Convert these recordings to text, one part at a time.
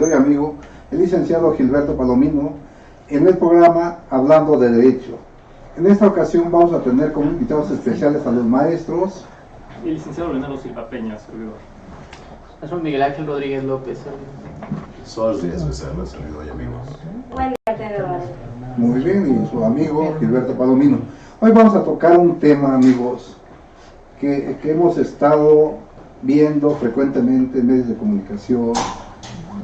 servidor y amigo, el licenciado Gilberto Palomino, en el programa Hablando de Derecho. En esta ocasión vamos a tener como invitados especiales a los maestros. El licenciado Leonardo Silva Peña, servidor. Soy Miguel Ángel Rodríguez López. Soy Díaz Becerra, servidor y amigos. Muy bien, y su amigo Gilberto Palomino. Hoy vamos a tocar un tema, amigos, que hemos estado viendo frecuentemente en medios de comunicación,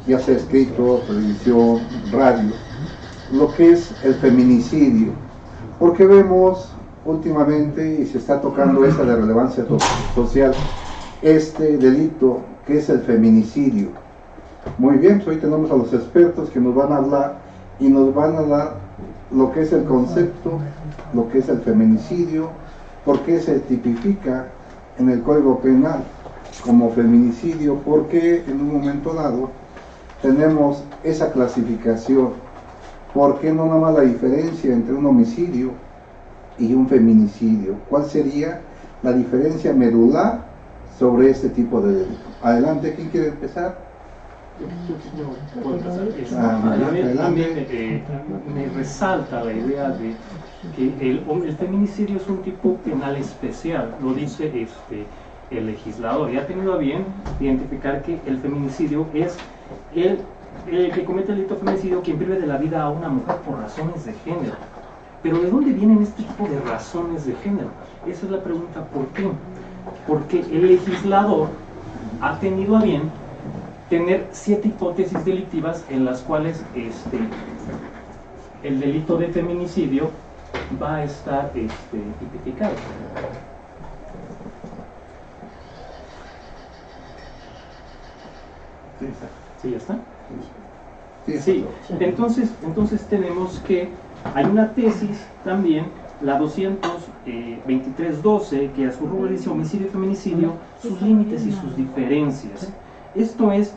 ya sea escrito, televisión, radio, lo que es el feminicidio, porque vemos últimamente, y se está tocando esta de relevancia social, este delito que es el feminicidio. Muy bien, pues hoy tenemos a los expertos que nos van a hablar y nos van a dar lo que es el concepto, lo que es el feminicidio, por qué se tipifica en el Código Penal como feminicidio, porque en un momento dado tenemos esa clasificación, por qué no nada más la diferencia entre un homicidio y un feminicidio, cuál sería la diferencia medular sobre este tipo de delito. Adelante, ¿quién quiere empezar? Me resalta la idea de que el feminicidio es un tipo penal especial, lo dice el legislador, y ha tenido a bien identificar que el feminicidio es el que comete el delito de feminicidio quien prive de la vida a una mujer por razones de género. Pero ¿de dónde vienen este tipo de razones de género? Esa es la pregunta, ¿por qué? Porque el legislador ha tenido a bien tener 7 hipótesis delictivas en las cuales el delito de feminicidio va a estar tipificado. ¿Sí, ya está? Sí, entonces tenemos que hay una tesis también, la 223.12, que a su rubro dice homicidio y feminicidio, sus límites y sus diferencias. Esto es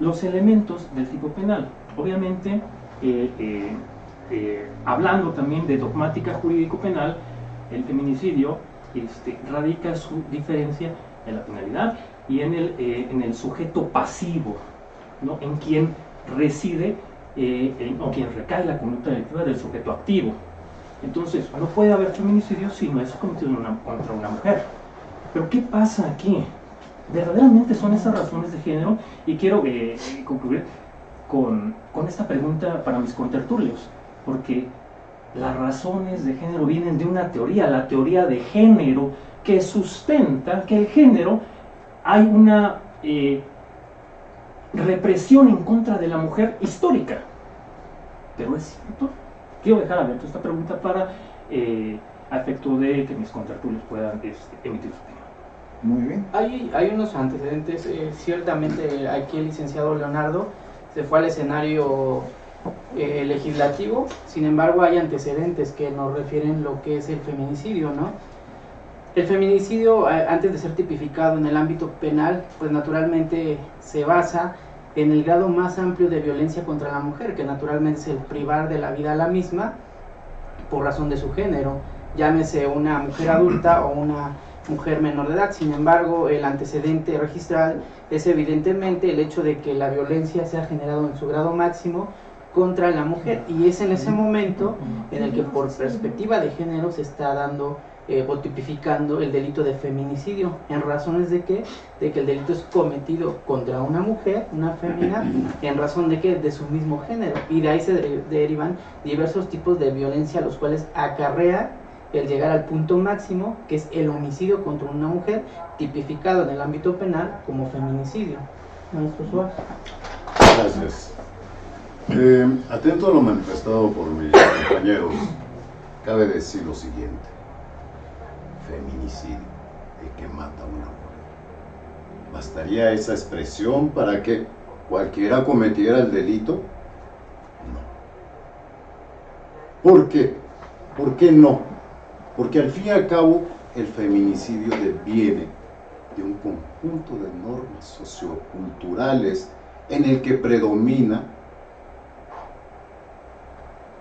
los elementos del tipo penal. Obviamente, hablando también de dogmática jurídico-penal, el feminicidio radica su diferencia en la penalidad y en el sujeto pasivo, ¿no? En quien reside o quien recae la conducta delictiva del sujeto activo. Entonces, no puede haber feminicidio si no es cometido contra una mujer. Pero ¿qué pasa aquí? Verdaderamente son esas razones de género, y quiero concluir con esta pregunta para mis contertulios, porque las razones de género vienen de una teoría, la teoría de género, que sustenta que el género hay una represión en contra de la mujer histórica. ¿Pero es cierto? Quiero dejar abierta esta pregunta para a efecto de que mis contertulios puedan emitir su opinión. Muy bien. Hay unos antecedentes. Ciertamente aquí el licenciado Leonardo se fue al escenario legislativo, sin embargo hay antecedentes que nos refieren lo que es el feminicidio, ¿no? El feminicidio, antes de ser tipificado en el ámbito penal, pues naturalmente se basa en el grado más amplio de violencia contra la mujer, que naturalmente es el privar de la vida a la misma por razón de su género, llámese una mujer adulta o una mujer menor de edad. Sin embargo, el antecedente registral es evidentemente el hecho de que la violencia se ha generado en su grado máximo contra la mujer, y es en ese momento en el que por perspectiva de género se está dando o tipificando el delito de feminicidio, en razones de que el delito es cometido contra una mujer, una fémina, en razón de que de su mismo género, y de ahí se derivan diversos tipos de violencia, los cuales acarrea el llegar al punto máximo, que es el homicidio contra una mujer, tipificado en el ámbito penal como feminicidio. Maestro Suárez. Gracias. Atento a lo manifestado por mis compañeros, cabe decir lo siguiente: feminicidio, el que mata a una mujer. ¿Bastaría esa expresión para que cualquiera cometiera el delito? No. ¿Por qué? ¿Por qué no? Porque al fin y al cabo el feminicidio deviene de un conjunto de normas socioculturales en el que predomina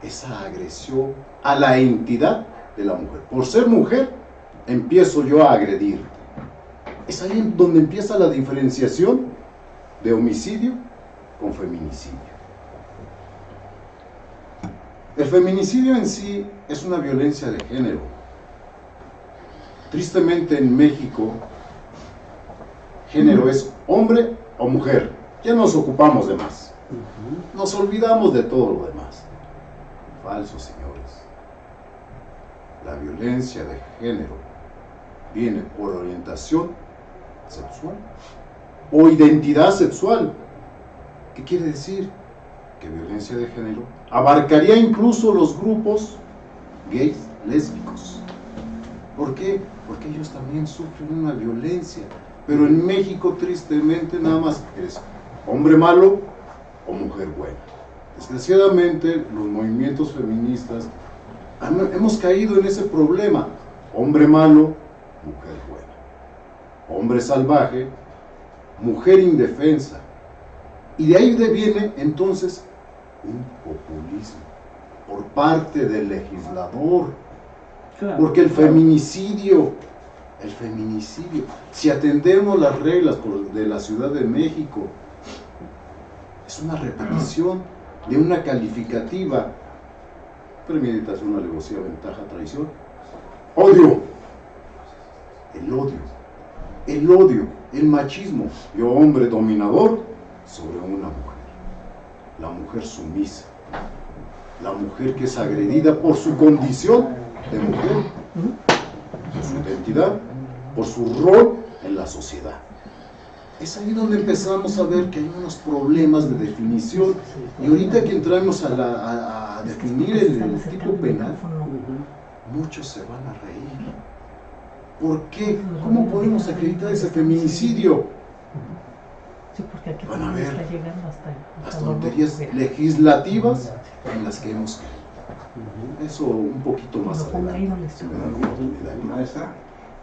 esa agresión a la entidad de la mujer. Por ser mujer, empiezo yo a agredirte. Es ahí donde empieza la diferenciación de homicidio con feminicidio. El feminicidio en sí es una violencia de género. Tristemente en México, género es hombre o mujer. Ya nos ocupamos de más. Nos olvidamos de todo lo demás. Falso, señores. La violencia de género viene por orientación sexual o identidad sexual. ¿Qué quiere decir? Que violencia de género abarcaría incluso los grupos gays, lésbicos. ¿Por qué? Porque ellos también sufren una violencia. Pero en México, tristemente, nada más eres hombre malo o mujer buena. Desgraciadamente, los movimientos feministas hemos caído en ese problema. Hombre malo, mujer buena. Hombre salvaje, mujer indefensa. Y de ahí viene entonces un populismo por parte del legislador. Claro, Porque el feminicidio, si atendemos las reglas de la Ciudad de México, es una repetición de una calificativa: premeditación, alevosía, ventaja, traición, odio, el odio, el machismo. Yo, hombre dominador sobre una mujer, la mujer sumisa, la mujer que es agredida por su condición de mujer, por su identidad, por su rol en la sociedad. Es ahí donde empezamos a ver que hay unos problemas de definición, y ahorita que entramos a definir el tipo penal, muchos se van a reír. ¿Por qué? ¿Cómo podemos acreditar ese feminicidio? Van a ver las tonterías legislativas en las que hemos caído. Eso un poquito más adelante, si me dan la oportunidad. Maestra.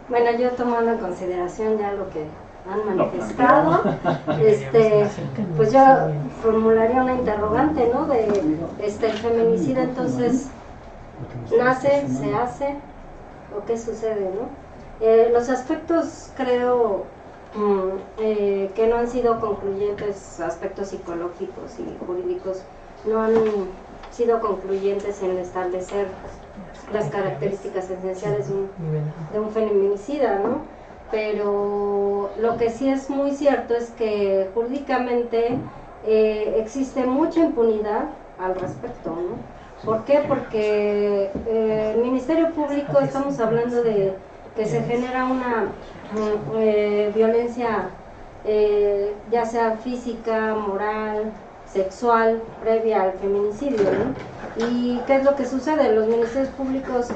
Bueno, yo tomando en consideración ya lo que han manifestado, pues yo formularía una interrogante, ¿no? De el feminicidio, entonces, ¿nace, se hace o qué sucede, no? Los aspectos, creo, que no han sido concluyentes, aspectos psicológicos y jurídicos, no han sido concluyentes en establecer las características esenciales de un feminicida, ¿no? Pero lo que sí es muy cierto es que jurídicamente existe mucha impunidad al respecto, ¿no? ¿Por qué? Porque el Ministerio Público, estamos hablando de que se genera una violencia, ya sea física, moral, sexual, previa al feminicidio, ¿no? ¿Y qué es lo que sucede? Los ministerios públicos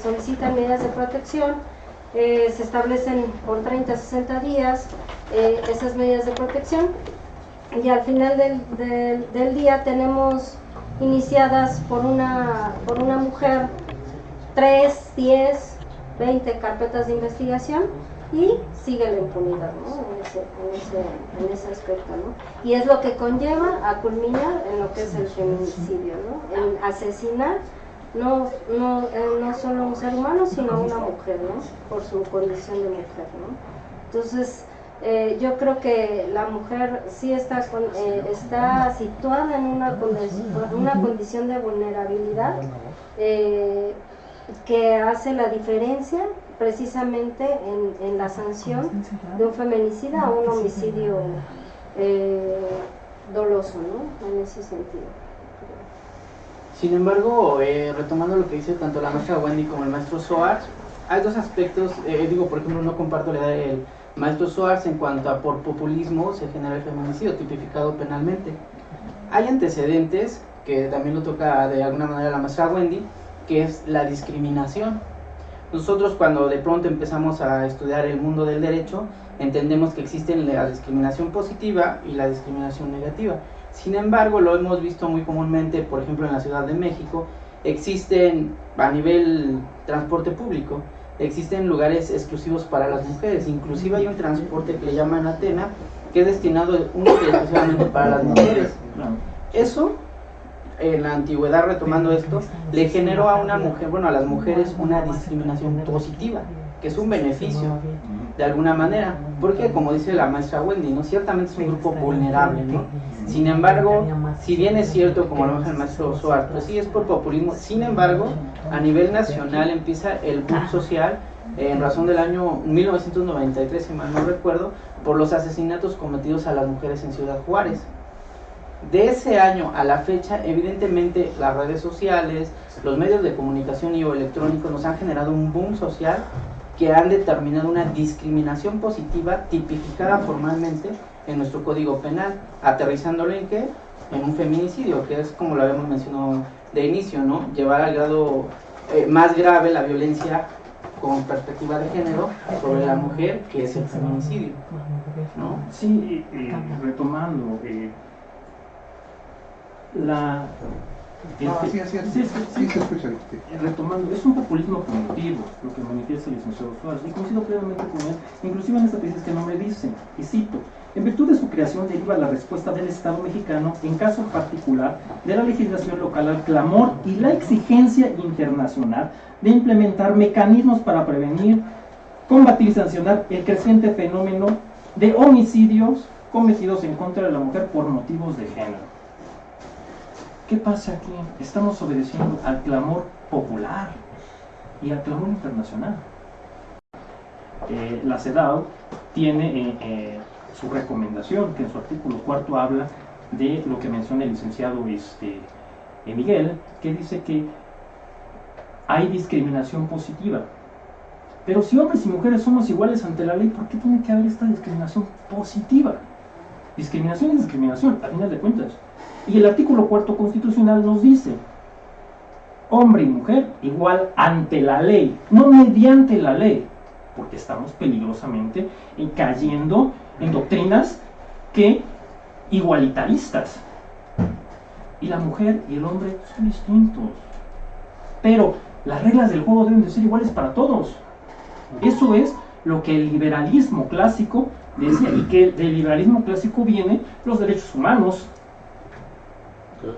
solicitan medidas de protección, se establecen por 30 a 60 días esas medidas de protección, y al final del día tenemos iniciadas por una mujer 3, 10, 20 carpetas de investigación, y sigue la impunidad, ¿no? en ese aspecto, ¿no? Y es lo que conlleva a culminar en lo que es el feminicidio, ¿no? En asesinar no solo a un ser humano, sino a una mujer, ¿no? Por su condición de mujer, ¿no? Entonces, yo creo que la mujer sí está situada en una condición de vulnerabilidad que hace la diferencia precisamente en la sanción de un feminicida a un homicidio doloso, ¿no? En ese sentido. Sin embargo, retomando lo que dice tanto la maestra Wendy como el maestro Soares, hay dos aspectos. Por ejemplo, no comparto la idea del maestro Soares en cuanto a por populismo se genera el feminicidio tipificado penalmente. Hay antecedentes, que también lo toca de alguna manera la maestra Wendy, que es la discriminación. Nosotros, cuando de pronto empezamos a estudiar el mundo del derecho, entendemos que existen la discriminación positiva y la discriminación negativa. Sin embargo, lo hemos visto muy comúnmente, por ejemplo, en la Ciudad de México. Existen, a nivel transporte público, existen lugares exclusivos para las mujeres. Inclusive hay un transporte que le llaman Atena, que es destinado única y exclusivamente para las mujeres. Eso, en la antigüedad, retomando esto, le generó a una mujer, a las mujeres, una discriminación positiva, que es un beneficio. de alguna manera, porque como dice la maestra Wendy, ¿no? Ciertamente es un grupo vulnerable, ¿no? Sin embargo, si bien es cierto, como lo dice el maestro Suárez, pues sí es por populismo, sin embargo, a nivel nacional empieza el boom social en razón del año 1993, si mal no recuerdo, por los asesinatos cometidos a las mujeres en Ciudad Juárez. De ese año a la fecha, evidentemente las redes sociales, los medios de comunicación y o electrónicos nos han generado un boom social que han determinado una discriminación positiva tipificada formalmente en nuestro Código Penal, aterrizándolo en ¿qué? En un feminicidio, que es como lo habíamos mencionado de inicio, ¿no? Llevar al grado más grave la violencia con perspectiva de género sobre la mujer, que es el feminicidio, ¿no? Sí, retomando, Sí, se escucha. retomando, es un populismo punitivo lo que manifiesta el licenciado Suárez, y coincido plenamente con él, inclusive en esta tesis que no me dice, y cito: en virtud de su creación deriva la respuesta del Estado mexicano, en caso particular, de la legislación local al clamor y la exigencia internacional de implementar mecanismos para prevenir, combatir y sancionar el creciente fenómeno de homicidios cometidos en contra de la mujer por motivos de género. ¿Qué pasa aquí? Estamos obedeciendo al clamor popular y al clamor internacional. La CEDAW tiene su recomendación, que en su artículo 4 habla de lo que menciona el licenciado Miguel, que dice que hay discriminación positiva. Pero si hombres y mujeres somos iguales ante la ley, ¿por qué tiene que haber esta discriminación positiva? Discriminación es discriminación, a final de cuentas. Y el artículo 4 constitucional nos dice: hombre y mujer igual ante la ley, no mediante la ley, porque estamos peligrosamente cayendo en doctrinas que igualitaristas. Y la mujer y el hombre son distintos, pero las reglas del juego deben de ser iguales para todos. Eso es lo que el liberalismo clásico decía, y que del liberalismo clásico vienen los derechos humanos.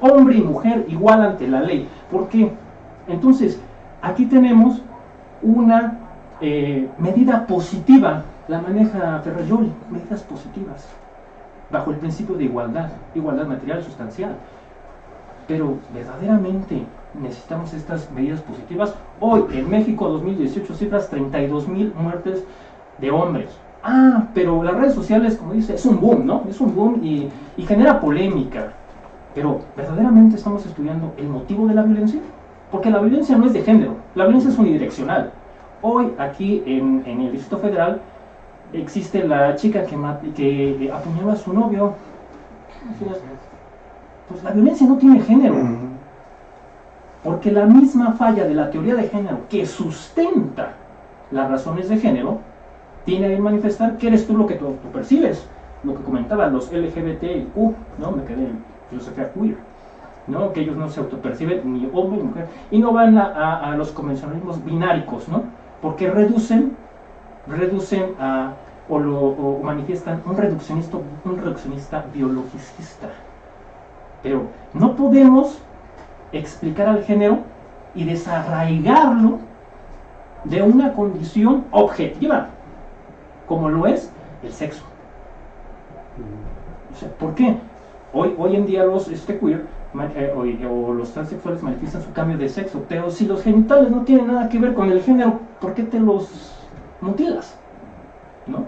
Hombre y mujer igual ante la ley. ¿Por qué? Entonces, aquí tenemos una medida positiva, la maneja Ferrajoli, medidas positivas, bajo el principio de igualdad material sustancial. Pero verdaderamente necesitamos estas medidas positivas. Hoy en México 2018 cifras 32,000 muertes de hombres. Pero las redes sociales, como dice, es un boom, ¿no? Es un boom y genera polémica. Pero verdaderamente estamos estudiando el motivo de la violencia, porque la violencia no es de género, la violencia es unidireccional. Hoy aquí en el Distrito Federal existe la chica que apuñaló a su novio. Pues la violencia no tiene género, porque la misma falla de la teoría de género que sustenta las razones de género tiene a bien manifestar que eres tú lo que tú percibes, lo que comentaban los LGBTQ, ¿no? Me quedé filosofía queer, ¿no? Que ellos no se autoperciben ni hombre ni mujer, y no van a los convencionalismos bináricos, ¿no? Porque reducen o manifiestan un reduccionista biologicista. Pero no podemos explicar al género y desarraigarlo de una condición objetiva, como lo es el sexo. O sea, ¿por qué? Hoy en día los queer o los transexuales manifiestan su cambio de sexo, pero si los genitales no tienen nada que ver con el género, ¿por qué te los mutilas? ¿No?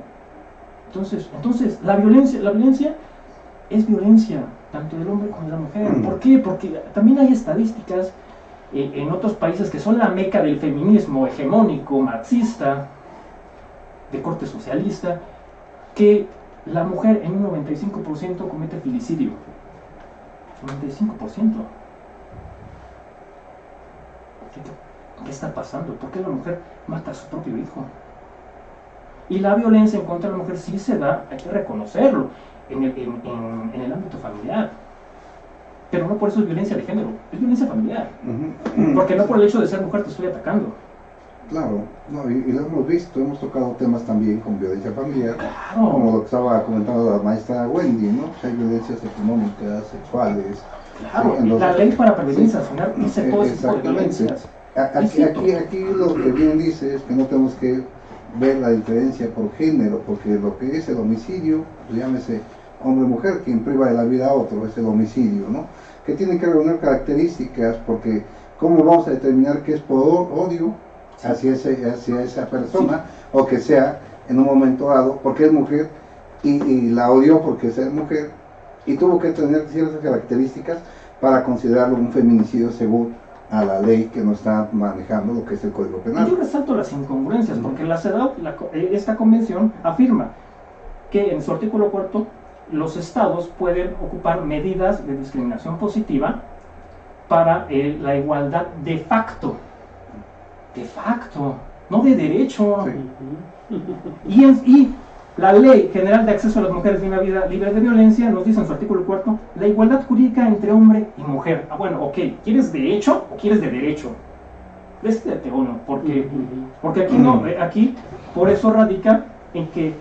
Entonces la violencia es violencia, tanto del hombre como de la mujer. ¿Por qué? Porque también hay estadísticas en otros países que son la meca del feminismo hegemónico, marxista, de corte socialista, que la mujer en un 95% comete filicidio. 95%. ¿Qué está pasando? ¿Por qué la mujer mata a su propio hijo? Y la violencia en contra de la mujer sí se da, hay que reconocerlo, en el ámbito familiar. Pero no por eso es violencia de género, es violencia familiar. Porque no por el hecho de ser mujer te estoy atacando. Claro, no, y lo hemos visto, hemos tocado temas también con violencia familiar, Claro. como lo que estaba comentando la maestra Wendy, ¿no? Hay violencias económicas, sexuales. Claro, Sí, la ley para prevenir y sancionar dice todo ese tipo de violencias. Aquí lo que bien dice es que no tenemos que ver la diferencia por género, porque lo que es el homicidio, pues llámese hombre-mujer, quien priva de la vida a otro, es el homicidio, ¿no? Que tiene que reunir características, porque ¿cómo vamos a determinar que es por odio hacia esa persona, o que sea en un momento dado, porque es mujer, y la odió porque es mujer, y tuvo que tener ciertas características para considerarlo un feminicidio según a la ley que nos está manejando lo que es el Código Penal? Yo resalto las incongruencias, porque la CEDAW, esta convención, afirma que en su artículo 4 los estados pueden ocupar medidas de discriminación positiva para la igualdad de facto, no de derecho. Sí. Y la Ley General de Acceso a las Mujeres a una Vida Libre de Violencia nos dice en su artículo 4 la igualdad jurídica entre hombre y mujer. Ah, bueno, ok, ¿quieres de hecho o quieres de derecho? Décidete uno, porque aquí no, aquí por eso radica en que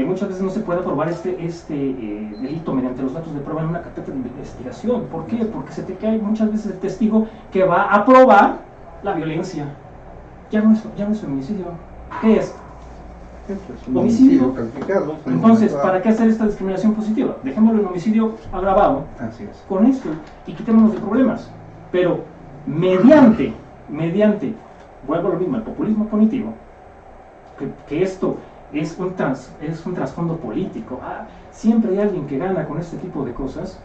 muchas veces no se puede aprobar este delito mediante los datos de prueba en una carpeta de investigación. ¿Por qué? Porque se te cae muchas veces el testigo que va a probar la violencia. Ya no es feminicidio. ¿Qué es? Un Homicidio calificado. Entonces, ¿para qué hacer esta discriminación positiva? Dejémoslo en homicidio agravado. Así es. Con esto y quitémonos de problemas. Pero mediante, vuelvo a lo mismo, el populismo cognitivo, que esto es un trasfondo político. Siempre hay alguien que gana con este tipo de cosas.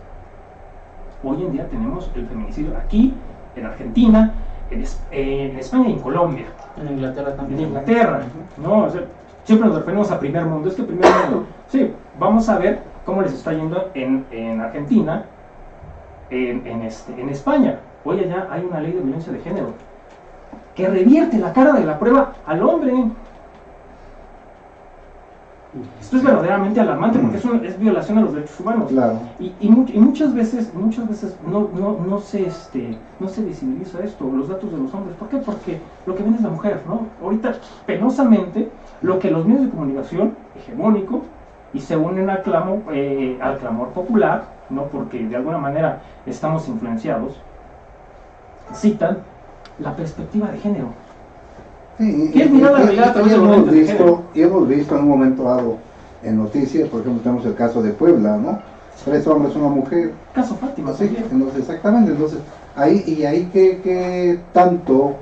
Hoy en día tenemos el feminicidio aquí, en Argentina, en España y en Colombia. En Inglaterra también. En Inglaterra, ¿no? O sea, siempre nos referimos a primer mundo. Es que primer mundo, sí, vamos a ver cómo les está yendo en Argentina, en España. Hoy allá hay una ley de violencia de género que revierte la cara de la prueba al hombre. Esto es verdaderamente alarmante porque es violación a los derechos humanos. Claro. Y muchas veces no se visibiliza esto, los datos de los hombres. ¿Por qué? Porque lo que ven es la mujer, ¿no? Ahorita, penosamente, lo que los medios de comunicación hegemónico y se unen al clamor popular, ¿no? Porque de alguna manera estamos influenciados, citan la perspectiva de género. Sí, ¿Qué es mirar la realidad a través de los lentes de género? y hemos visto en un momento dado en noticias, por ejemplo, tenemos el caso de Puebla, ¿no? 3 hombres, una mujer. Caso Fátima, Sí, también. entonces, exactamente. Entonces, ahí ¿qué tanto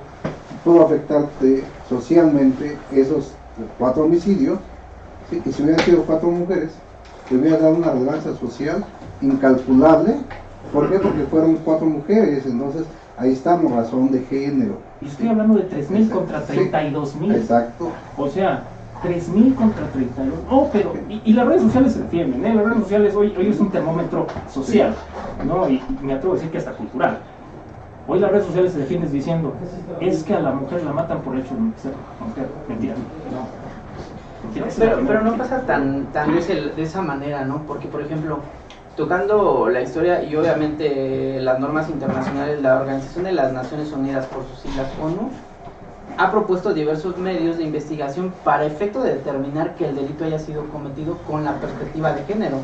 pudo afectarte socialmente esos 4 homicidios? ¿Sí? Y si hubieran sido 4 mujeres, te hubiera dado una relevancia social incalculable. ¿Por qué? Porque fueron 4 mujeres. Entonces, ahí estamos, razón de género. Y estoy hablando de 3.000 contra 32.000. Exacto. O sea, 3.000 contra 32. Oh, pero, y las redes sociales se defienden, ¿eh? Las redes sociales hoy es un termómetro social, ¿no? Y me atrevo a decir que hasta cultural. Hoy las redes sociales se defienden diciendo, es que a la mujer la matan por el hecho de ser mujer. Mentira. No. Mentira. Pero no pasa tan de esa manera, ¿no? Porque, por ejemplo, tocando la historia y obviamente las normas internacionales, la Organización de las Naciones Unidas, por sus siglas ONU, ha propuesto diversos medios de investigación para efecto de determinar que el delito haya sido cometido con la perspectiva de género.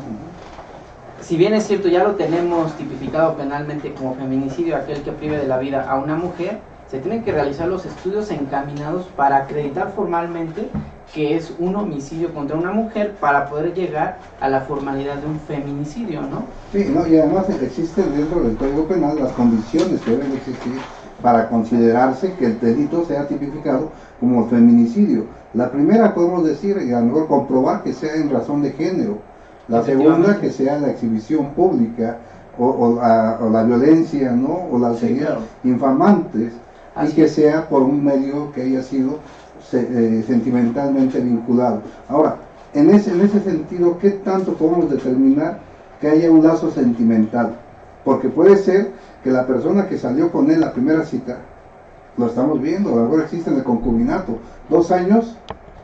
Si bien es cierto, ya lo tenemos tipificado penalmente como feminicidio, aquel que prive de la vida a una mujer, se tienen que realizar los estudios encaminados para acreditar formalmente que es un homicidio contra una mujer para poder llegar a la formalidad de un feminicidio, ¿no? Sí, ¿no? Y además existen dentro del Código Penal las condiciones que deben existir para considerarse que el delito sea tipificado como feminicidio. La primera podemos decir, y a lo mejor comprobar que sea en razón de género. La segunda, que sea la exhibición pública o la violencia, ¿no? O las infamantes, y que sea por un medio que haya sido sentimentalmente vinculado. Ahora, en ese sentido, ¿qué tanto podemos determinar que haya un lazo sentimental? Porque puede ser que la persona que salió con él la primera cita, lo estamos viendo, a lo mejor existe en el concubinato, 2 años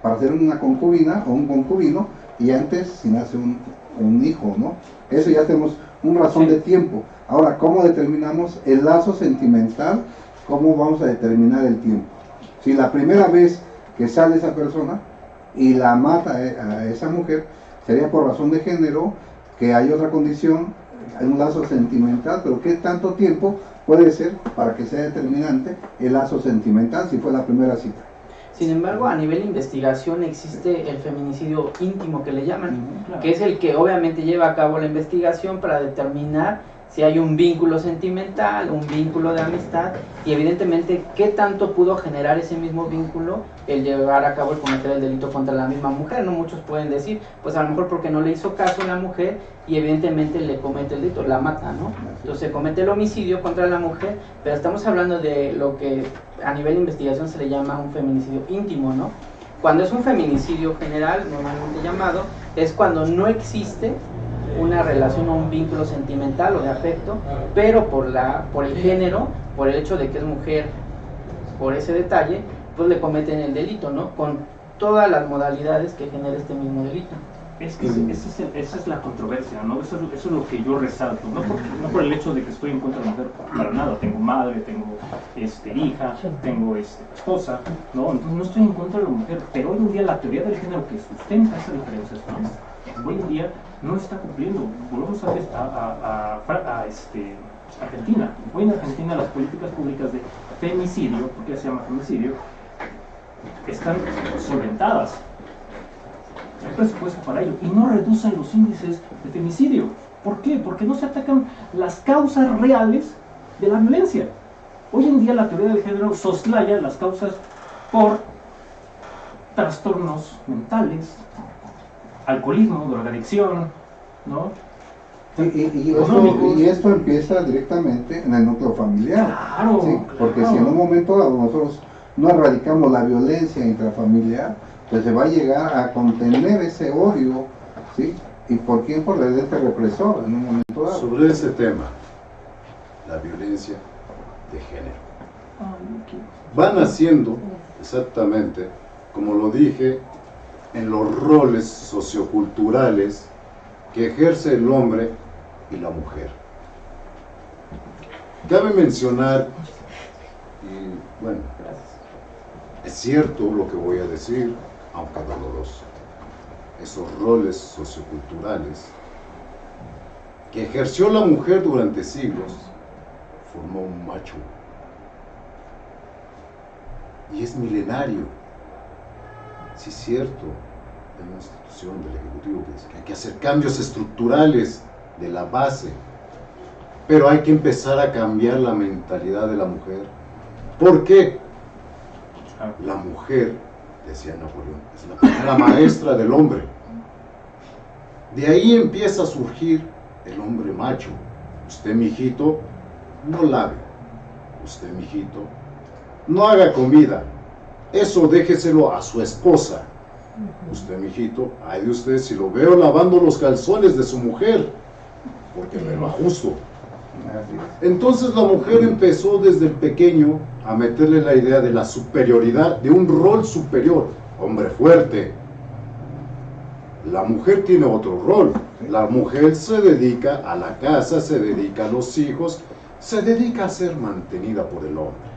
para ser una concubina o un concubino, y antes si nace un hijo, ¿no? Eso ya tenemos una razón de tiempo. Ahora, ¿cómo determinamos el lazo sentimental? ¿Cómo vamos a determinar el tiempo? Si la primera vez que sale esa persona y la mata a esa mujer, sería por razón de género, que hay otra condición, hay un lazo sentimental, pero ¿qué tanto tiempo puede ser para que sea determinante el lazo sentimental si fue la primera cita? Sin embargo, a nivel de investigación existe el feminicidio íntimo que le llaman, Claro. que es el que obviamente lleva a cabo la investigación para determinar si hay un vínculo sentimental, un vínculo de amistad, y evidentemente qué tanto pudo generar ese mismo vínculo el llevar a cabo el cometer el delito contra la misma mujer. No muchos pueden decir, pues a lo mejor porque no le hizo caso a la mujer y evidentemente le comete el delito, la mata, ¿no? Entonces se comete el homicidio contra la mujer, pero estamos hablando de lo que a nivel de investigación se le llama un feminicidio íntimo, ¿no? Cuando es un feminicidio general, normalmente llamado, es cuando no existe una relación o un vínculo sentimental o de afecto, pero por el género, por el hecho de que es mujer, por ese detalle, pues le cometen el delito, ¿no? Con todas las modalidades que genera este mismo delito. Es que esa es la controversia, ¿no? Eso es lo que yo resalto, no por el hecho de que estoy en contra de la mujer, para nada. Tengo madre, tengo hija, tengo esposa, ¿no? Entonces no estoy en contra de la mujer, pero hoy en día la teoría del género que sustenta esa diferencia, ¿no? Hoy en día no está cumpliendo. Volvemos a Argentina. Hoy en Argentina las políticas públicas de femicidio, porque ya se llama femicidio, están solventadas. Hay presupuesto para ello y no reducen los índices de femicidio. ¿Por qué? Porque no se atacan las causas reales de la violencia. Hoy en día la teoría del género soslaya las causas por trastornos mentales, alcoholismo, drogadicción, ¿no? Y esto empieza directamente en el núcleo familiar. Claro, ¿sí? Porque claro. si en un momento dado nosotros no erradicamos la violencia intrafamiliar, pues se va a llegar a contener ese odio, ¿sí? ¿Y por quién? Por el ente represor en un momento dado. Sobre ese tema, la violencia de género. Va naciendo exactamente, como lo dije, en los roles socioculturales que ejerce el hombre y la mujer. Cabe mencionar, y bueno, es cierto lo que voy a decir, aunque doloroso, esos roles socioculturales que ejerció la mujer durante siglos, formó un macho. Y es milenario. Sí, es cierto, hay una institución del Ejecutivo que dice que hay que hacer cambios estructurales de la base, pero hay que empezar a cambiar la mentalidad de la mujer. ¿Por qué? La mujer, decía Napoleón, es la primera maestra del hombre. De ahí empieza a surgir el hombre macho. Usted, mijito, no lave. Usted, mijito, no haga comida. Eso déjeselo a su esposa. Usted, mijito, ay de usted si lo veo lavando los calzones de su mujer, porque me lo ajusto. Entonces la mujer empezó desde el pequeño a meterle la idea de la superioridad, de un rol superior, hombre fuerte. La mujer tiene otro rol. La mujer se dedica a la casa, se dedica a los hijos, se dedica a ser mantenida por el hombre.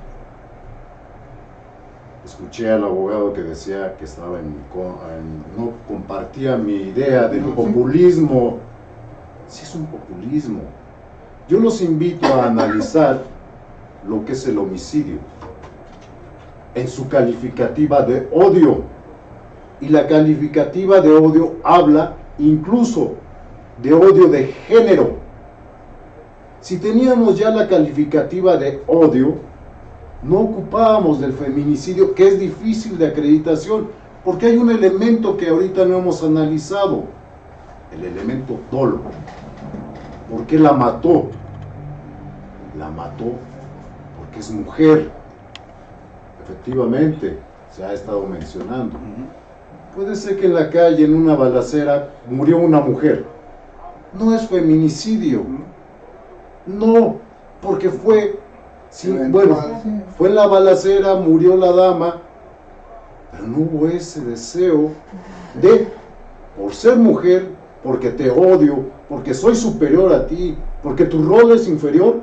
Escuché al abogado que decía que estaba no compartía mi idea del populismo. Sí, es un populismo. Yo los invito a analizar lo que es el homicidio en su calificativa de odio. Y la calificativa de odio habla incluso de odio de género. Si teníamos ya la calificativa de odio, no ocupábamos del feminicidio, que es difícil de acreditación, porque hay un elemento que ahorita no hemos analizado, el elemento dolo. ¿Por qué la mató? La mató porque es mujer. Efectivamente, se ha estado mencionando. Puede ser que en la calle, en una balacera, murió una mujer. No es feminicidio. No, porque fue... Sí, bueno, fue en la balacera, murió la dama, pero no hubo ese deseo de, por ser mujer, porque te odio, porque soy superior a ti, porque tu rol es inferior,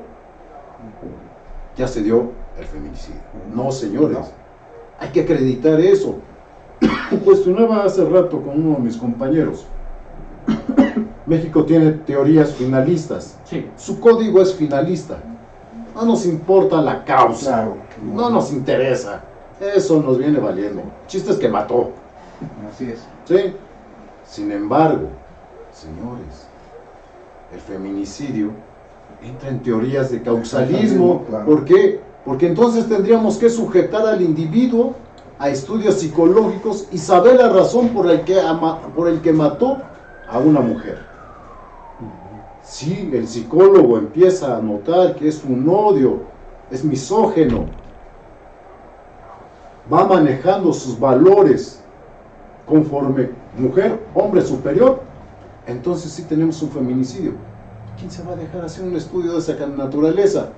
ya se dio el feminicidio. No, señores, hay que acreditar eso. Cuestionaba hace rato con uno de mis compañeros. México tiene teorías finalistas. Sí. Su código es finalista. No nos importa la causa, Claro. no nos interesa. Eso nos viene valiendo. El chiste es que mató. Así es. ¿Sí? Sin embargo, señores, el feminicidio entra en teorías de causalismo. Claro. ¿Por qué? Porque entonces tendríamos que sujetar al individuo a estudios psicológicos y saber la razón por el que mató a una mujer. Si el psicólogo empieza a notar que es un odio, es misógeno, va manejando sus valores conforme mujer, hombre superior, entonces sí tenemos un feminicidio. ¿Quién se va a dejar hacer un estudio de esa naturaleza?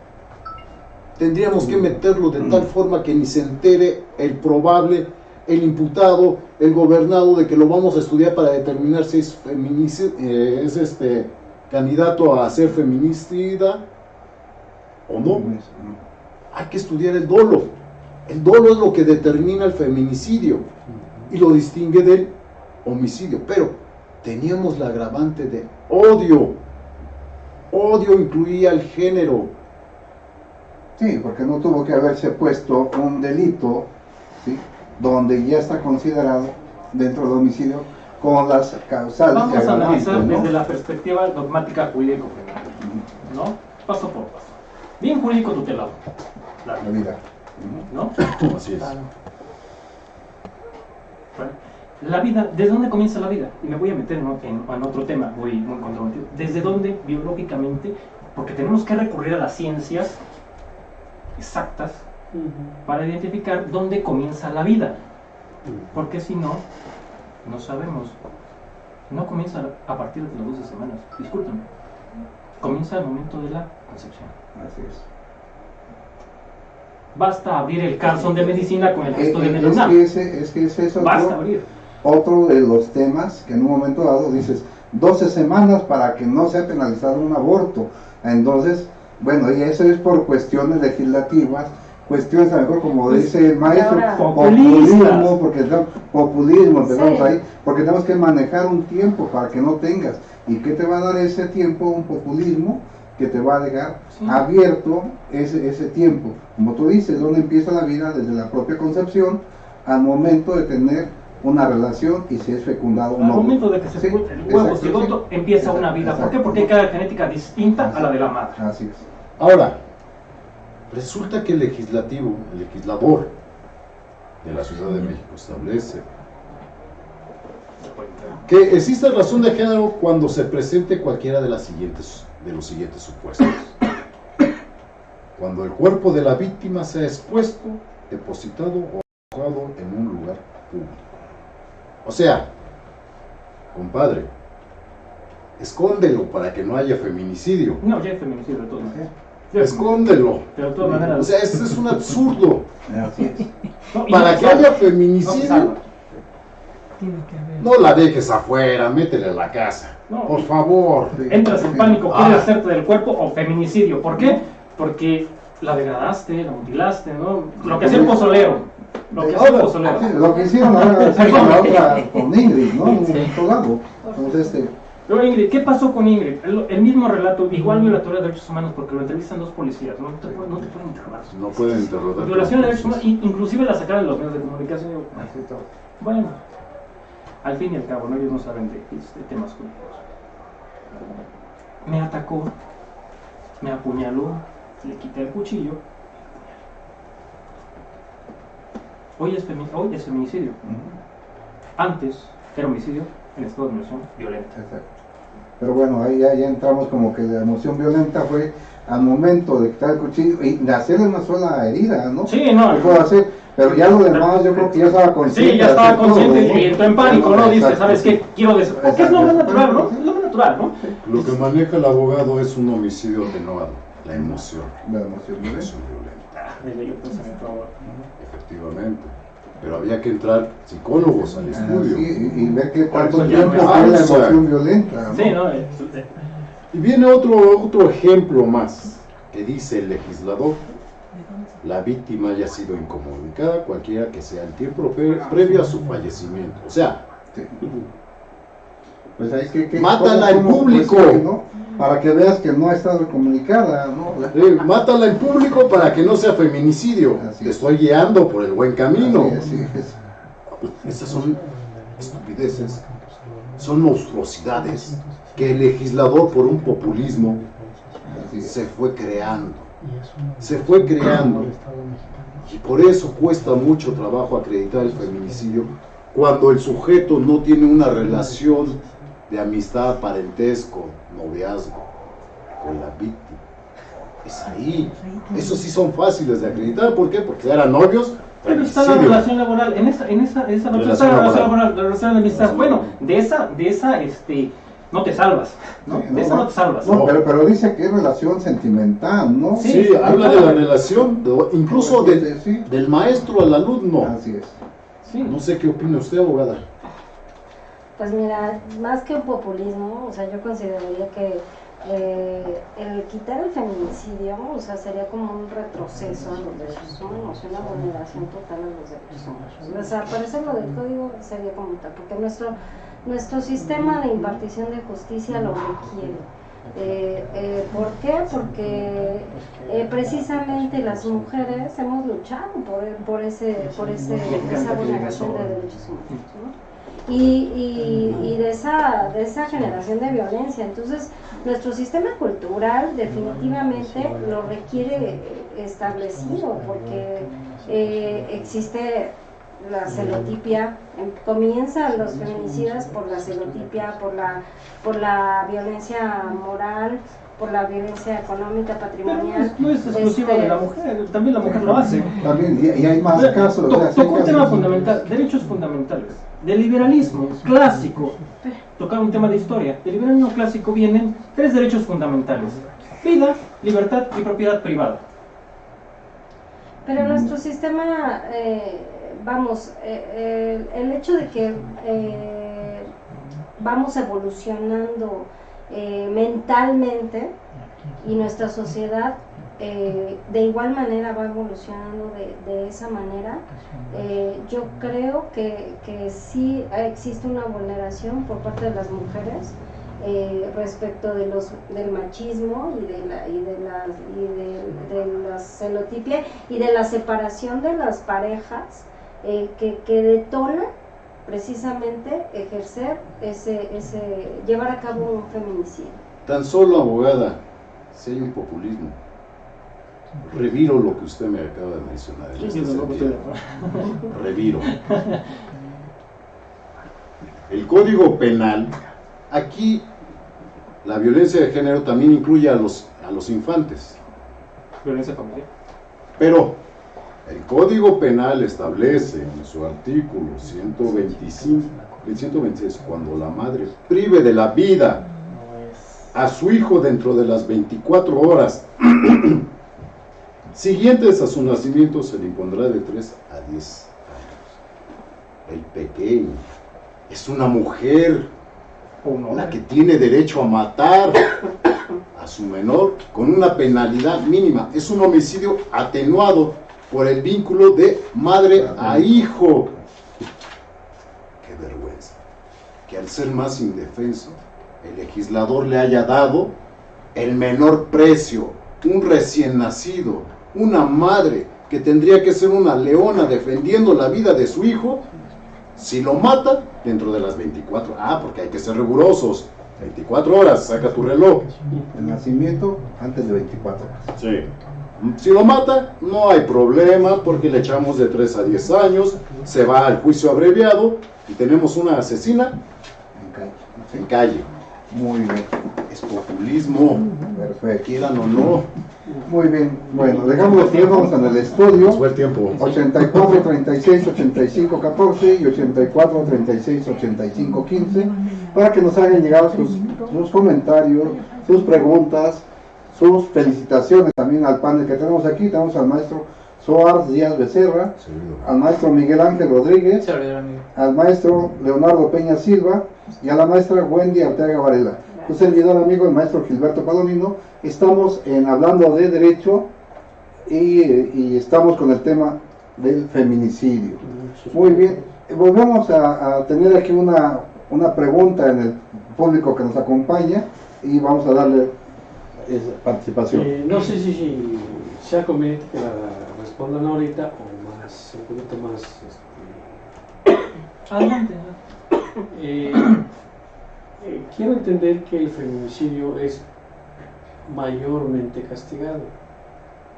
Tendríamos que meterlo de tal forma que ni se entere el probable, el imputado, el gobernado de que lo vamos a estudiar para determinar si es candidato a ser feminicida o no. Hay que estudiar el dolo. El dolo es lo que determina el feminicidio y lo distingue del homicidio. Pero teníamos la agravante de odio. Odio incluía el género. Sí, porque no tuvo que haberse puesto un delito, ¿sí?, donde ya está considerado dentro del homicidio con las causales. Vamos a analizar, ¿no?, desde la perspectiva dogmática jurídico-penal, ¿no? Paso por paso. Bien jurídico tutelado. La vida. ¿No? Así es. La vida, ¿desde dónde comienza la vida? Y me voy a meter en otro tema muy controvertido. ¿Desde dónde biológicamente? Porque tenemos que recurrir a las ciencias exactas para identificar dónde comienza la vida. Porque si no, no sabemos. No comienza a partir de las 12 semanas. Discúlpenme. Comienza al momento de la concepción. Así es. Basta abrir el calzón de medicina con el texto de Es Meloná. que ese es Basta abrir. otro de los temas que en un momento dado dices 12 semanas para que no sea penalizado un aborto. Entonces, bueno, y eso es por cuestiones legislativas, cuestiones a lo mejor, como dice el maestro, populismo, porque populismo, empezamos Sí. ahí, porque tenemos que manejar un tiempo para que no tengas. ¿Y qué te va a dar ese tiempo? Un populismo que te va a dejar abierto ese tiempo. Como tú dices, donde empieza la vida desde la propia concepción al momento de tener una relación y si es fecundado o Al no. momento de que se Sí, expulsa el huevo exacto, cigoto, sí. empieza Exacto, una vida. ¿Por qué? exacto. Porque hay cada genética distinta a la de la madre. Así es. Ahora, resulta que el legislador de la Ciudad de México establece que existe razón de género cuando se presente cualquiera de los siguientes supuestos. Cuando el cuerpo de la víctima sea expuesto, depositado o arrojado en un lugar público. O sea, compadre, escóndelo para que no haya feminicidio. No, ya hay feminicidio de todas maneras. Escóndelo. Pero de todas maneras. O sea, esto es un absurdo. Así es. No, y Para no que se haya salva. No se feminicidio, salva. no la dejes afuera, métele a la casa. No. Por favor. Entras en pánico, quieres Ah. hacerte del cuerpo o feminicidio. ¿Por qué? Porque la degradaste, la mutilaste, ¿no? Lo que hacía el pozolero. Lo que hacía el pozolero. Sí, lo que hicieron ahora sí, con la otra, con Ingrid, ¿no? En otro lado. Entonces, Pero Ingrid, ¿qué pasó con Ingrid? El mismo relato, igual violatoria de derechos humanos, porque lo entrevistan dos policías, no te pueden interrogar. No pueden interrogar. Violación de derechos humanos, inclusive la sacaron de los medios de comunicación. Digo, bueno, al fin y al cabo, ¿no? Ellos no saben de temas jurídicos. Me atacó, me apuñaló, le quité el cuchillo. Hoy es feminicidio. Antes era homicidio en estado de emoción violenta. exacto. Pero bueno, ahí ya entramos como que la emoción violenta fue al momento de quitar el cuchillo y de hacerle una sola herida, ¿no? Sí, no. ¿Qué puedo hacer? Pero ya lo demás yo creo que ya estaba consciente. Sí, ya estaba de todo, consciente ¿no? y entró en pánico, ¿no? Dice, Exacto. ¿sabes qué? Quiero decir. Porque es lo más natural, ¿no? Es lo más natural, ¿no? Lo que maneja el abogado es un homicidio atenuado, la emoción. La emoción violenta. Emoción violenta, Desde yo pensamiento ahora. efectivamente. Pero había que entrar psicólogos al estudio. Sí, y ver que cuánto Por eso ya tiempo no fue es- la emoción violenta, ¿no? Sí, ¿no? Y viene otro ejemplo más que dice el legislador: la víctima haya sido incomunicada cualquiera que sea el tiempo previo a su fallecimiento. O sea, Sí. Pues ahí que Mátala en público. Pues, ¿no? Para que veas que no está comunicada, ¿no? Mátala en público para que no sea feminicidio. Así Te es. estoy guiando por el buen camino. Así es. Esas son estupideces, son monstruosidades que el legislador, por un populismo, Así es. se fue creando. Se fue creando. Y por eso cuesta mucho trabajo acreditar el feminicidio cuando el sujeto no tiene una relación de amistad, parentesco, noviazgo con la víctima. Es ahí. Esos sí son fáciles de acreditar. ¿Por qué? Porque eran novios. Pero está la relación laboral, en esa relación está la relación laboral, la relación de amistad. Bueno, de esa, no te salvas, ¿no? De esa no te salvas. No, pero dice que es relación sentimental, ¿no? Sí, habla de la relación, incluso Sí. del maestro al alumno. Así es. Sí. No sé qué opina usted, abogada. Pues mira, más que un populismo, o sea, yo consideraría que el quitar el feminicidio, o sea, sería como un retroceso a los derechos humanos, una vulneración total a los derechos humanos. Desaparecerlo del código sería como tal, porque nuestro sistema de impartición de justicia lo requiere. ¿Por qué? Porque precisamente las mujeres hemos luchado por esa vulneración de derechos humanos, ¿no? Y de esa generación de violencia. Entonces, nuestro sistema cultural definitivamente lo requiere establecido, porque existe la celotipia, comienzan los feminicidas por la celotipia, por la violencia moral, por la violencia económica, patrimonial. No es exclusivo de la mujer, también la mujer lo hace. También, y hay más casos. O sea, Tocó un tema casos. fundamental, derechos fundamentales. Del liberalismo clásico, tocar un tema de historia. Del liberalismo clásico vienen 3 derechos fundamentales: vida, libertad y propiedad privada. Pero nuestro sistema, el hecho de que vamos evolucionando mentalmente, y nuestra sociedad de igual manera va evolucionando de esa manera, yo creo que sí existe una vulneración por parte de las mujeres respecto del machismo y de la celotipia y de la separación de las parejas que detona precisamente ejercer llevar a cabo un feminicidio. Tan solo, abogada, si hay un populismo, reviro lo que usted me acaba de mencionar en este sentido. Reviro. El Código Penal, aquí la violencia de género también incluye a los infantes. Violencia familiar. Pero el Código Penal establece en su artículo 126, cuando la madre prive de la vida a su hijo dentro de las 24 horas siguientes a su nacimiento, se le impondrá de 3 a 10 años. El pequeño es una mujer la que tiene derecho a matar a su menor con una penalidad mínima. Es un homicidio atenuado por el vínculo de madre a hijo. Qué vergüenza que al ser más indefenso, el legislador le haya dado el menor precio, un recién nacido, una madre que tendría que ser una leona defendiendo la vida de su hijo. Si lo mata, dentro de las 24, porque hay que ser rigurosos, 24 horas, saca tu reloj. El nacimiento antes de 24 horas. Sí. Si lo mata, no hay problema, porque le echamos de 3 a 10 años, se va al juicio abreviado y tenemos una asesina en calle. Muy bien. Es populismo, Perfecto. quieran o no. Muy bien. Bueno, dejamos los teléfonos en el estudio. Fue el tiempo. 84 36 85 14 y 84 36 85 15 para que nos hagan llegar sus comentarios, sus preguntas, sus felicitaciones también al panel que tenemos aquí. Tenemos al maestro Soares Díaz Becerra, al maestro Miguel Ángel Rodríguez, al maestro Leonardo Peña Silva y a la maestra Wendy Arteaga Varela. Un servidor amigo, el maestro Gilberto Palomino. Estamos hablando de derecho y estamos con el tema del feminicidio. Muy bien, volvemos a tener aquí una pregunta en el público que nos acompaña y vamos a darle esa participación. No sé si sea conveniente que la respondan ahorita o más, un poquito más. Adelante. Quiero entender que el feminicidio es mayormente castigado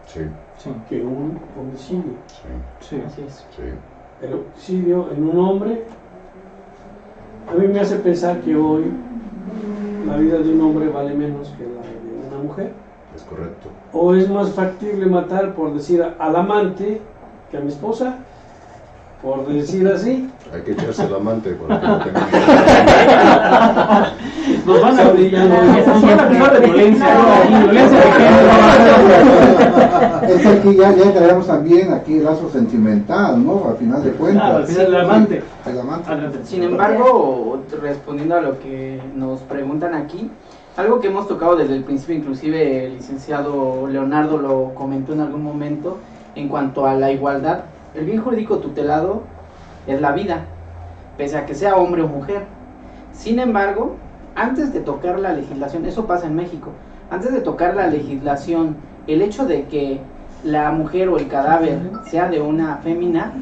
Sí, Sí, que un homicidio. sí, sí. Así es. sí. El homicidio en un hombre, a mí me hace pensar que hoy la vida de un hombre vale menos que la de una mujer. Es correcto. O es más factible matar, por decir, al amante que a mi esposa, por decir así. Hay que echarse el amante para que no tenga Nos van a Sorry, ya no. nos van a acusar de violencia, ¿no? Violencia de género. Es que aquí ya creamos también aquí el lazo sentimental, ¿no? Al final de cuentas. Claro, al final el amante. El amante. Adelante. Sin embargo, respondiendo a lo que nos preguntan aquí, algo que hemos tocado desde el principio, inclusive el licenciado Leonardo lo comentó en algún momento, en cuanto a la igualdad, el bien jurídico tutelado es la vida, pese a que sea hombre o mujer. Sin embargo, antes de tocar la legislación, eso pasa en México, antes de tocar la legislación, el hecho de que la mujer o el cadáver sea de una fémina,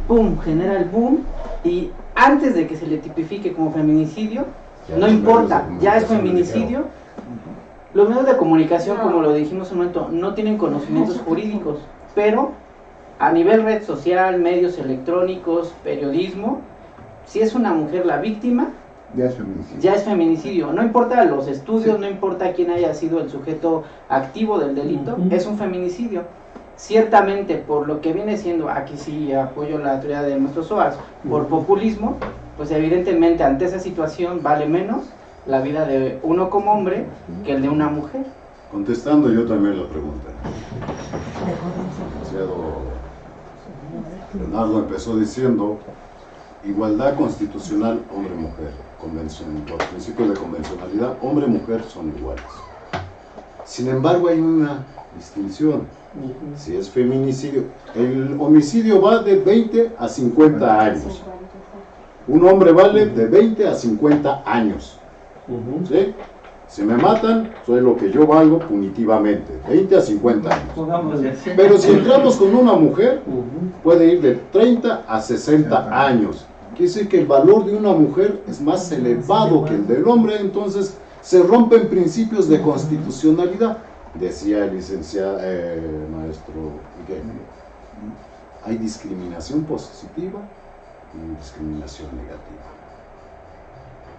¡pum!, genera el boom, y antes de que se le tipifique como feminicidio, no importa, ya es feminicidio. Los medios de comunicación, como lo dijimos un momento, no tienen conocimientos jurídicos, pero a nivel red social, medios electrónicos, periodismo, si es una mujer la víctima, Ya es feminicidio. ya es feminicidio. No importa los estudios, no importa quién haya sido el sujeto activo del delito, es un feminicidio. Ciertamente, por lo que viene siendo, aquí sí apoyo la teoría de nuestro SOAS, por populismo, pues evidentemente ante esa situación vale menos la vida de uno como hombre que el de una mujer. Contestando yo también la pregunta. Licenciado Leonardo empezó diciendo igualdad constitucional hombre-mujer, por principio de convencionalidad, hombre-mujer son iguales. Sin embargo, hay una distinción. Si es feminicidio, el homicidio va de 20 a 50 años. Un hombre vale de 20 a 50 años. ¿Sí? Si me matan, soy lo que yo valgo punitivamente, 20 a 50 años. Pongámosle así. Pero si entramos con una mujer, puede ir de 30 a 60 años. Quiere decir que el valor de una mujer es más elevado que el del hombre, entonces se rompen principios de constitucionalidad. Decía el licenciado maestro Miguel, hay discriminación positiva y discriminación negativa.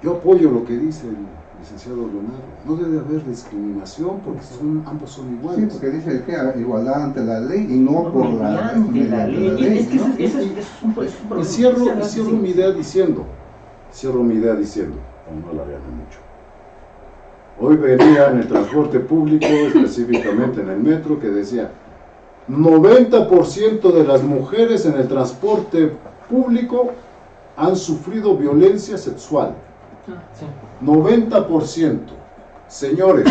Yo apoyo lo que dice el licenciado Leonardo, no debe haber discriminación porque ambos son Sí, iguales. porque dice que igualdad ante la ley y no por la Mediante la ley. Es que ¿no? ese es un problema. Y cierro mi idea diciendo, para no alargarme mucho. Hoy venía en el transporte público, específicamente en el metro, que decía 90% de las mujeres en el transporte público han sufrido violencia sexual. Sí. 90%. Señores,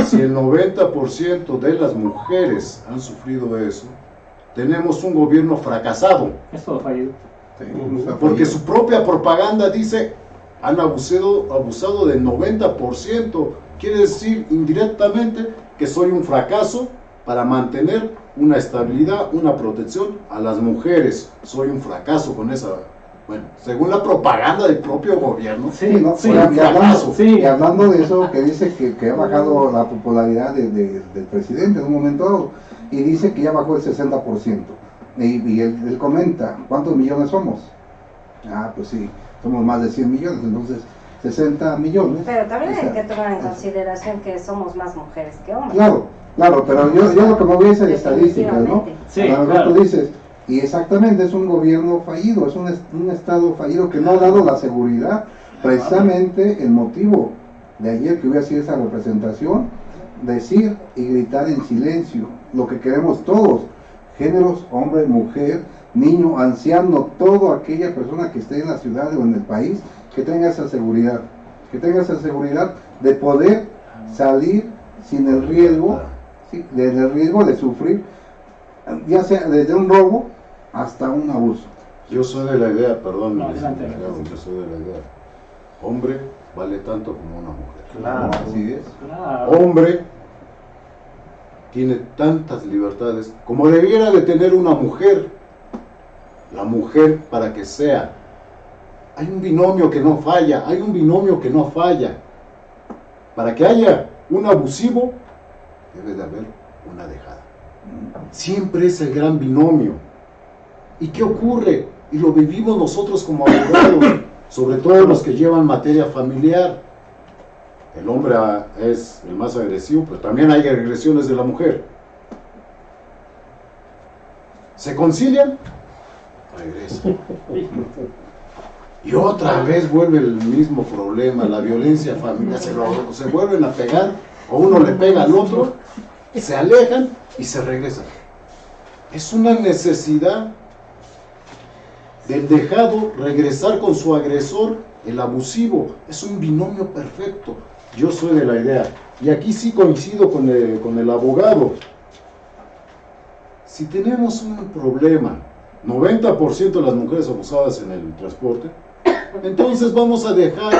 si el 90% de las mujeres han sufrido eso, tenemos un gobierno fracasado. Es todo fallido. Sí, está Porque fallido. su propia propaganda dice, han abusado del 90%. Quiere decir indirectamente que soy un fracaso para mantener una estabilidad, una protección a las mujeres. Soy un fracaso con esa... Bueno, según la propaganda del propio gobierno. Sí, ¿no? sí, y, hablando, sí. y hablando de eso, que dice que ha bajado la popularidad del presidente en un momento dado, y dice que ya bajó el 60%. Y él comenta, ¿cuántos millones somos? Ah, pues sí, somos más de 100 millones, entonces 60 millones. Pero también hay O sea, que tomar en consideración que somos más mujeres que hombres. Claro, pero yo lo que me voy a hacer estadísticas, ¿no? Definitivamente. Sí, A lo mejor claro. tú dices, y exactamente es un gobierno fallido, es un estado fallido que no ha dado la seguridad. Precisamente el motivo de ayer que hubiera sido esa representación, decir y gritar en silencio lo que queremos todos, géneros, hombre, mujer, niño, anciano, toda aquella persona que esté en la ciudad o en el país, que tenga esa seguridad de poder salir sin el riesgo, ¿sí? Del riesgo de sufrir, ya sea desde un robo hasta un abuso. Yo soy de la idea, perdón, No, adelante. yo soy de la idea Hombre vale tanto como una mujer. Claro, así es. Claro. Hombre tiene tantas libertades como debiera de tener una mujer. La mujer, para que sea, hay un binomio que no falla, hay un binomio que no falla. Para que haya un abusivo, debe de haber una dejada. Siempre es el gran binomio. ¿Y qué ocurre? Y lo vivimos nosotros como abogados, sobre todo los que llevan materia familiar. El hombre es el más agresivo, pero también hay agresiones de la mujer. ¿Se concilian? Regresan. Y otra vez vuelve el mismo problema, la violencia familiar, se vuelven a pegar, o uno le pega al otro, se alejan y se regresan. Es una necesidad del dejado regresar con su agresor, el abusivo. Es un binomio perfecto. Yo soy de la idea, y aquí sí coincido con el abogado. Si tenemos un problema, 90% de las mujeres abusadas en el transporte, entonces vamos a dejar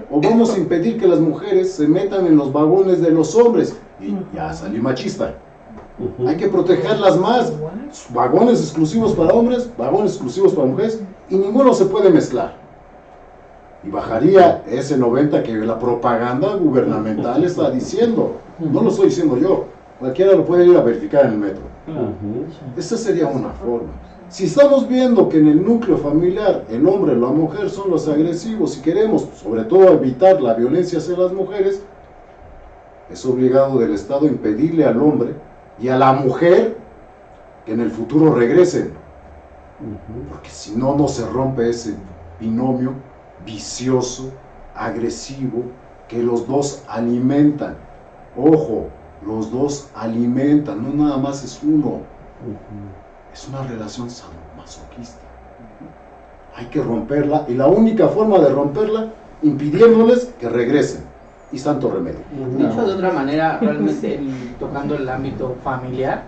o vamos a impedir que las mujeres se metan en los vagones de los hombres. Y ya salí machista. Hay que protegerlas más. Vagones exclusivos para hombres, vagones exclusivos para mujeres, y ninguno se puede mezclar. Y bajaría ese 90 que la propaganda gubernamental está diciendo. No lo estoy diciendo yo. Cualquiera lo puede ir a verificar en el metro. Esa sería una forma. Si estamos viendo que en el núcleo familiar el hombre y la mujer son los agresivos y queremos, sobre todo, evitar la violencia hacia las mujeres, es obligado del Estado impedirle al hombre y a la mujer que en el futuro regresen. Porque si no, no se rompe ese binomio vicioso, agresivo, que los dos alimentan. Ojo, los dos alimentan, no nada más es uno. Es una relación sadomasoquista. Hay que romperla, y la única forma de romperla, impidiéndoles que regresen. Y santo remedio. Dicho de otra manera, realmente tocando el ámbito familiar,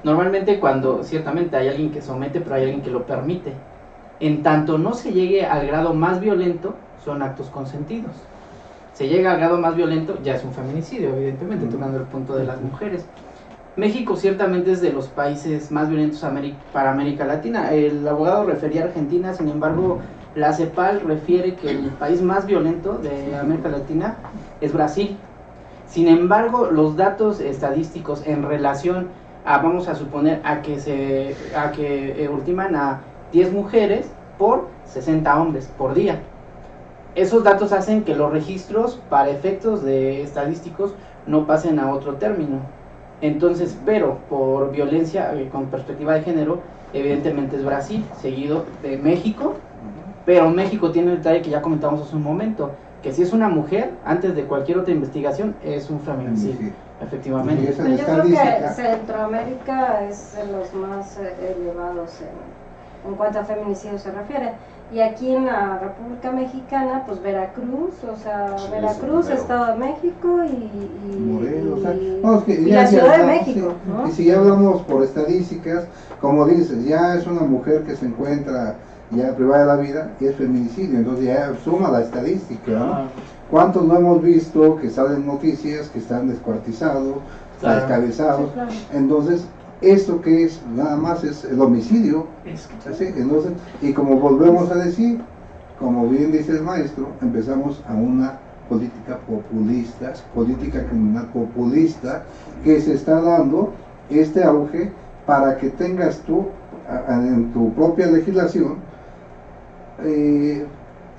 normalmente cuando ciertamente hay alguien que somete, pero hay alguien que lo permite. En tanto no se llegue al grado más violento, son actos consentidos. Se llega al grado más violento, ya es un feminicidio, evidentemente, tocando el punto de las mujeres. México ciertamente es de los países más violentos para América Latina. El abogado refería a Argentina, sin embargo, la CEPAL refiere que el país más violento de América Latina es Brasil. Sin embargo, los datos estadísticos en relación a, vamos a suponer, a que ultiman a 10 mujeres por 60 hombres por día. Esos datos hacen que los registros, para efectos de estadísticos, no pasen a otro término. Entonces, pero por violencia con perspectiva de género, evidentemente es Brasil, seguido de México, pero México tiene el detalle que ya comentamos hace un momento, que si es una mujer, antes de cualquier otra investigación, es un feminicidio, efectivamente. Pero yo creo que Centroamérica es de los más elevados en cuanto a feminicidio se refiere. Y aquí en la República Mexicana, pues Veracruz, o sea, sí, Veracruz, Estado de México y Morelos, no, es que y la Ciudad de México, sí, ¿no? Y si ya hablamos por estadísticas, como dices, ya es una mujer que se encuentra ya privada de la vida y es feminicidio, entonces ya suma la estadística, ¿no? ¿Cuántos no hemos visto que salen noticias que están descuartizados, descabezados? Sí, claro. Entonces, esto que es nada más es el homicidio, ¿sí? Entonces, y como volvemos a decir, como bien dice el maestro, empezamos a una política populista, política criminal populista, que se está dando este auge para que tengas tú en tu propia legislación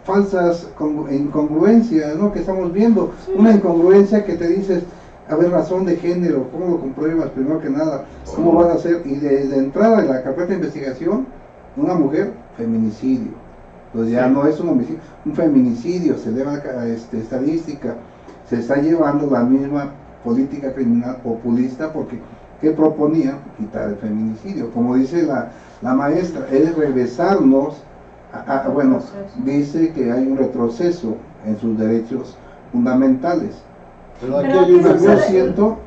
falsas incongruencias, ¿no? Que estamos viendo, sí. Una incongruencia que te dices, a ver, razón de género, ¿cómo lo compruebas? Primero que nada, ¿cómo vas a hacer? Y de entrada en la carpeta de investigación, una mujer, feminicidio. Entonces ya no es un homicidio, un feminicidio, se eleva estadística, se está llevando la misma política criminal populista, porque ¿qué proponían? Quitar el feminicidio. Como dice la maestra, es regresarnos bueno, dice que hay un retroceso en sus derechos fundamentales. Pero aquí hay una,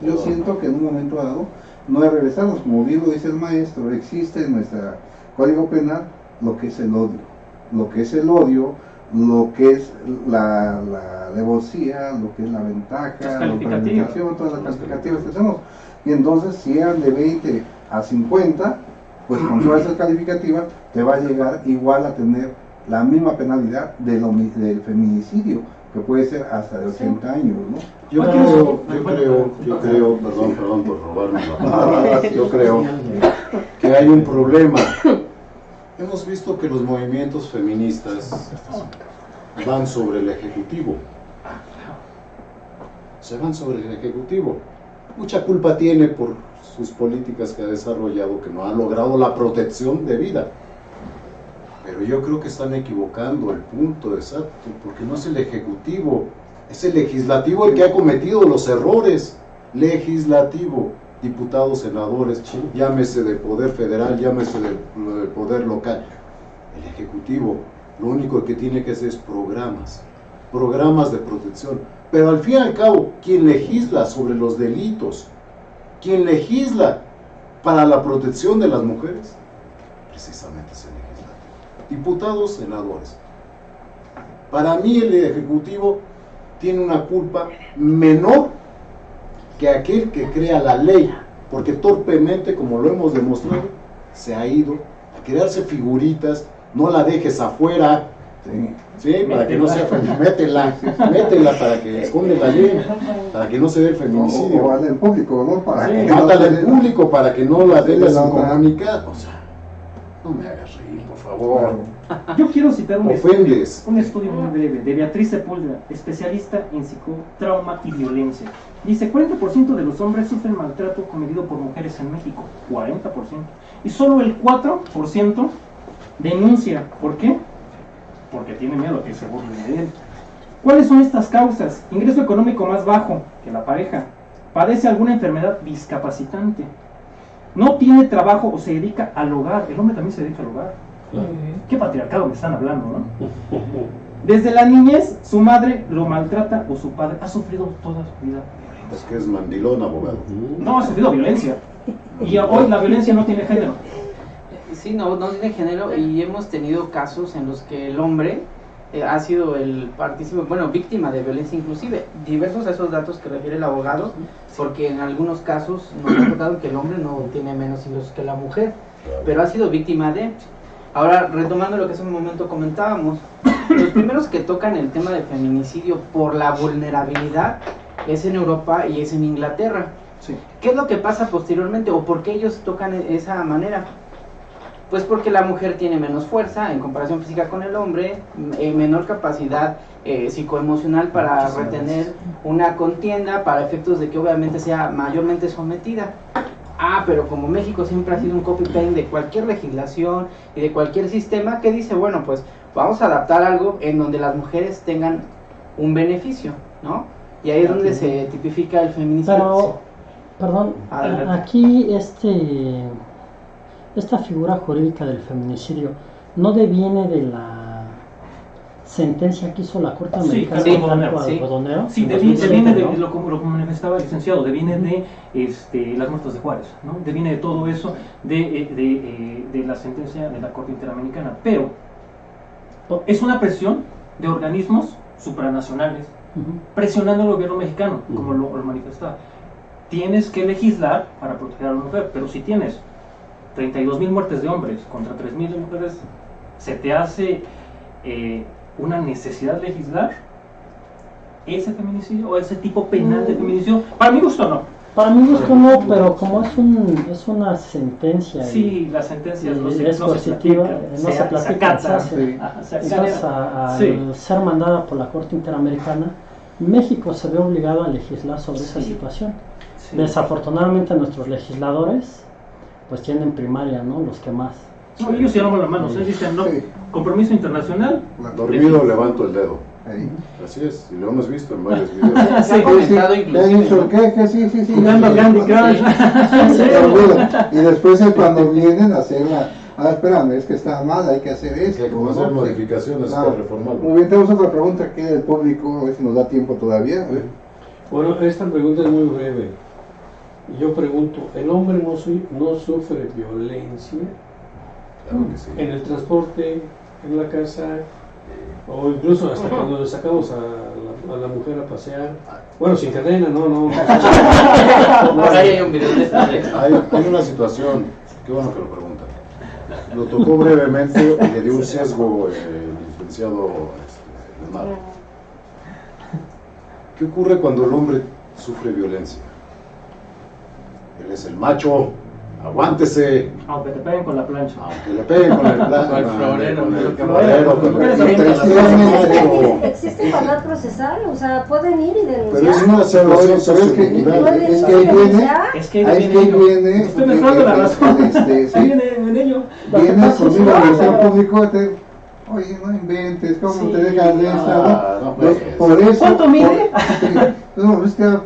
yo siento que en un momento dado no es regresarnos, como bien lo dice el maestro, existe en nuestro Código Penal lo que es el odio. Lo que es el odio lo que es la alevosía, lo que es la ventaja, la calificación, todas las calificativas que hacemos. Y entonces, si eran de 20 a 50, pues con todas esas calificativas te va a llegar igual a tener la misma penalidad del feminicidio, que puede ser hasta de 80 años, ¿no? Yo creo, perdón por robarme la palabra, yo creo que hay un problema. Hemos visto que los movimientos feministas van sobre el Ejecutivo. Se van sobre el Ejecutivo. Mucha culpa tiene por sus políticas que ha desarrollado, que no ha logrado la protección de vida. Pero yo creo que están equivocando el punto exacto, porque no es el Ejecutivo, es el Legislativo el que ha cometido los errores. Legislativo, diputados, senadores, llámese del Poder Federal, llámese del Poder Local. El Ejecutivo lo único que tiene que hacer es programas de protección. Pero al fin y al cabo, quien legisla sobre los delitos, quien legisla para la protección de las mujeres, precisamente es el Legislativo. Diputados, senadores. Para mí el Ejecutivo tiene una culpa menor que aquel que crea la ley, porque torpemente, como lo hemos demostrado, se ha ido a crearse figuritas. No la dejes afuera, ¿sí? Para que no sea métela para que esconde la ley, para que no se dé el feminicidio. O en público, ¿no? Mátala en público para que no la dé la comunicada. O sea, no me hagas reír, por favor. Yo quiero citar un Ofendes. estudio muy breve de Beatriz Sepúlveda, especialista en psicotrauma y violencia. Dice, 40% de los hombres sufren maltrato cometido por mujeres en México, 40%. Y solo el 4% denuncia. ¿Por qué? Porque tiene miedo a que se burlen de él. ¿Cuáles son estas causas? Ingreso económico más bajo que la pareja, padece alguna enfermedad discapacitante, no tiene trabajo o se dedica al hogar. El hombre también se dedica al hogar. ¿Qué patriarcado me están hablando, no? Desde la niñez su madre lo maltrata o su padre ha sufrido toda su vida violencia. Es que es mandilón, abogado. No, ha sufrido violencia. Y hoy la violencia no tiene género. Sí, no tiene género, y hemos tenido casos en los que el hombre ha sido el partícipe, víctima de violencia, inclusive diversos a esos datos que refiere el abogado, porque en algunos casos nos ha tocado que el hombre no tiene menos ingresos que la mujer, pero ha sido víctima de. Ahora, retomando lo que hace un momento comentábamos, los primeros que tocan el tema de feminicidio por la vulnerabilidad es en Europa y es en Inglaterra. Sí. ¿Qué es lo que pasa posteriormente o por qué ellos tocan esa manera? Pues porque la mujer tiene menos fuerza en comparación física con el hombre, menor capacidad psicoemocional para retener una contienda, para efectos de que obviamente sea mayormente sometida. Pero como México siempre ha sido un copy-paste de cualquier legislación y de cualquier sistema, que dice, bueno, pues vamos a adaptar algo en donde las mujeres tengan un beneficio, ¿no? Y ahí es donde se tipifica el feminicidio. Pero, perdón, aquí esta figura jurídica del feminicidio no deviene de la sentencia que hizo la Corte Americana contra Algodonero. Sí, deviene de lo como manifestaba el licenciado, deviene de las muertes de Juárez, ¿no? Deviene de todo eso, de la sentencia de la Corte Interamericana. Pero es una presión de organismos supranacionales presionando al gobierno mexicano, como lo manifestaba. Tienes que legislar para proteger a la mujer, pero si tienes 32,000 muertes de hombres contra 3,000 de mujeres, ¿se te hace una necesidad legislar ese feminicidio o ese tipo penal de feminicidio? Para mi gusto no. Para mi gusto no, pero como es una sentencia. Sí, las sentencias es positiva, no se platica, entonces al ser mandada por la Corte Interamericana, México se ve obligado a legislar sobre esa situación. Sí. Desafortunadamente nuestros legisladores pues tienen primaria, ¿no? Los que más. No, ellos se lavan las manos, dicen no, compromiso internacional. Dormido levanto el dedo. Así es, y lo hemos visto en varios videos. Se ha comentado inclusive. ¿Qué? Sí. Jugando Candy Crush. Y después cuando vienen a hacer espérame, es que está mal, hay que hacer esto. Hay que hacer modificaciones para reformarlo. Muy bien, tenemos otra pregunta aquí del público, a ver si nos da tiempo todavía. Bueno, esta pregunta es muy breve. Yo pregunto, ¿el hombre no sufre violencia? Claro que sí. En el transporte, en la casa, O incluso hasta cuando le sacamos a la mujer a pasear. Bueno, sin cadena, no. Por ahí hay un video de esta. Hay una situación, qué bueno que lo preguntan. Lo tocó brevemente y le dio un sesgo el licenciado Leonardo. ¿Qué ocurre cuando el hombre sufre violencia? Él es el macho, aguántese. Aunque te peguen con la plancha. Aunque le peguen con el florero, ¿Existe igualdad procesal? O sea, pueden ir y denunciar. Pero es una situación sociocultural. Es que ahí viene. Es que ahí viene. Estoy mezclando la razón. Ahí viene en ello. Viene conmigo al Ministerio Público. Oye, no inventes, ¿cómo te dejas de esa? Por eso. ¿Cuánto mide? No, es que. No,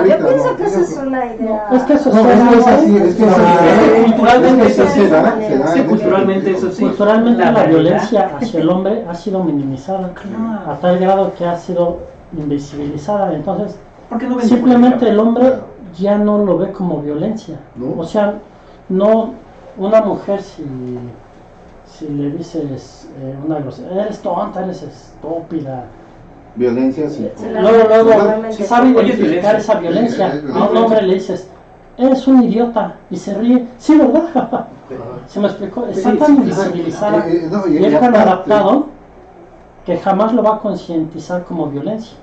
yo pienso que eso es una idea. Es que eso No, es así, es que culturalmente eso se da. Sí, culturalmente eso sí. Culturalmente la realidad. violencia hacia el hombre ha sido minimizada a tal grado que ha sido invisibilizada. Entonces, ¿Por qué no ven simplemente el hombre ya no lo ve como violencia. ¿No? O sea, no una mujer si le dices una grosería, eres tonta, eres estúpida. Violencia, sí. Luego sabe Oye, identificar esa violencia. Sí, A un hombre le dices, eres un idiota, y se ríe. Sí, ¿verdad? ¿Se me explicó? Está tan invisibilizada y es tan adaptado que jamás lo va a concientizar como violencia.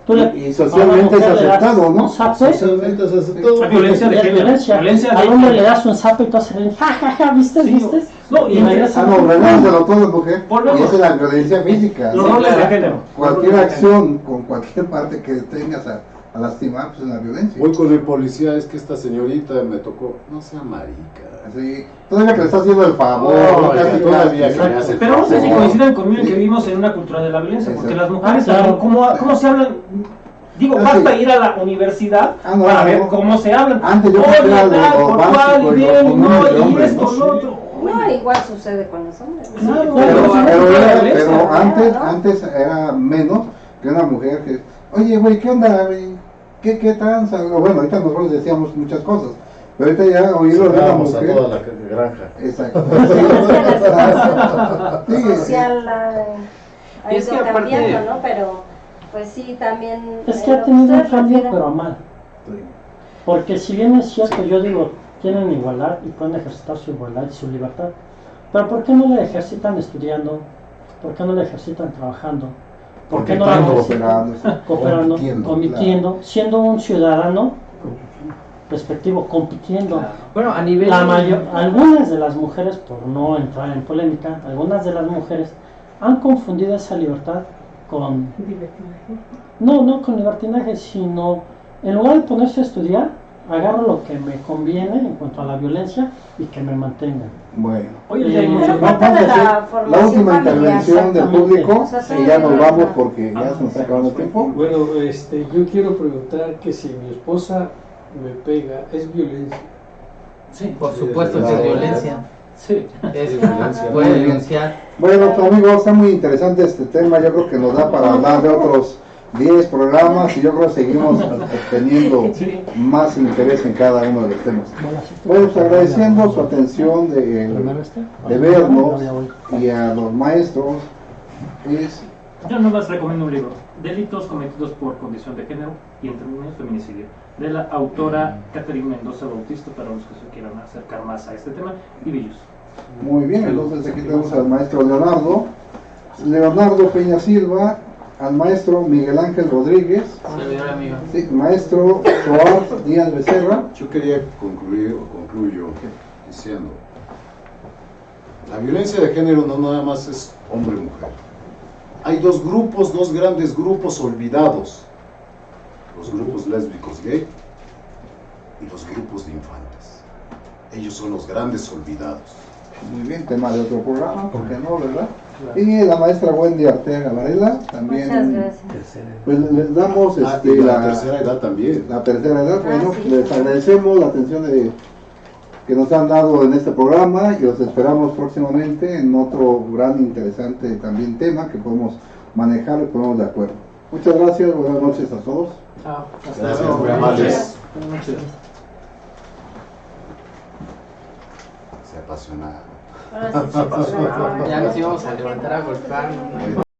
Tú Y socialmente es aceptado, ¿no? Un zape, Socialmente se hace todo. La violencia de es género. violencia. Violencia de Al hombre género. le das un zape y tú haces reír. Ja, ja, ja, ¿viste? Sí, ¿Viste? no, y regresa. No, regálaselo todo, mujer. Volvemos. Y esa es la violencia física. Los ¿no? roles de género. Cualquier acción con cualquier parte que tengas a lastimar, pues es una violencia. Voy con el policía, es que esta señorita me tocó. No sea marica. Así, todavía que le está haciendo el favor, casi, todavía casi. que le hace el Pero no sé si favor. coincidan conmigo en que vivimos en una cultura de la violencia, porque las mujeres Claro. también, ¿cómo se hablan? Digo, Sí. basta ir a la universidad No, para no. ver cómo se hablan. Antes yo Oye, creo que era tal, lo por básico cual, y lo bien, común no, de y hombres, esto, ¿no? lo otro. No, igual sucede con los hombres. Claro, Pero ¿no? antes era menos que una mujer que, oye, güey, ¿qué onda, güey? ¿Qué tranza? Bueno, ahorita nosotros decíamos muchas cosas, pero ahorita ya oírlo de una Vamos a mujer. toda la granja. Exacto. Sí, Social ha Y es ido que aparte- cambiando, ¿no? Pero, pues sí, también. Es que ha lo tenido un usted cambio, refiere- pero a mal. Porque si bien es cierto, yo digo, tienen igualdad y pueden ejercitar su igualdad y su libertad, pero ¿por qué no la ejercitan estudiando? ¿Por qué no la ejercitan trabajando? ¿Por qué no la ejercitan cooperando, compitiendo, siendo un ciudadano respectivo, compitiendo? Bueno, a nivel. Algunas de las mujeres, por no entrar en polémica, algunas de las mujeres han confundido esa libertad con... No con libertinaje, sino en lugar de ponerse a estudiar, agarro lo que me conviene en cuanto a la violencia y que me mantenga. Bueno. Oye, ya hay Pero mucho. parte de la formación La última familiar, intervención del exactamente. público O sea, y ya nos vamos porque ya se nos está acabando el tiempo. Bueno, yo quiero preguntar que si mi esposa me pega, ¿es violencia? Sí, Por supuesto que es violencia. sí. Es violencia. puede denunciar. Bueno, pues, amigos, está muy interesante este tema. Yo creo que nos da para hablar de otros 10 programas y yo creo que seguimos teniendo más interés en cada uno de los temas. Bueno, pues agradeciendo su atención de vernos y a los maestros. Yo nomás recomiendo un libro, Delitos cometidos por condición de género y entre niños feminicidio, de la autora Catherine Mendoza Bautista, para los que se quieran acercar más a este tema, y Villus. Muy bien, entonces aquí tenemos al maestro Leonardo Peña Silva, al maestro Miguel Ángel Rodríguez, Servidor amigo. sí, maestro Soar Díaz Becerra. Yo quería concluyo diciendo, la violencia de género no nada más es hombre-mujer. Hay dos grandes grupos olvidados, los grupos lésbicos gay y los grupos de infantes. Ellos son los grandes olvidados. Muy bien, tema de otro programa, ¿por qué no, verdad? Y la maestra Wendy Arteaga Varela, también. Muchas gracias. Pues les damos Y la tercera edad también. la tercera edad. Bueno, sí. les agradecemos la atención que nos han dado en este programa y los esperamos próximamente en otro gran interesante también tema que podemos manejar y podemos de acuerdo. Muchas gracias, buenas noches a todos. Chao. Hasta Gracias, luego. muy amables. Buenas noches. Se apasiona. Ahora sí se Ya nos íbamos a levantar a golpear. ¿no?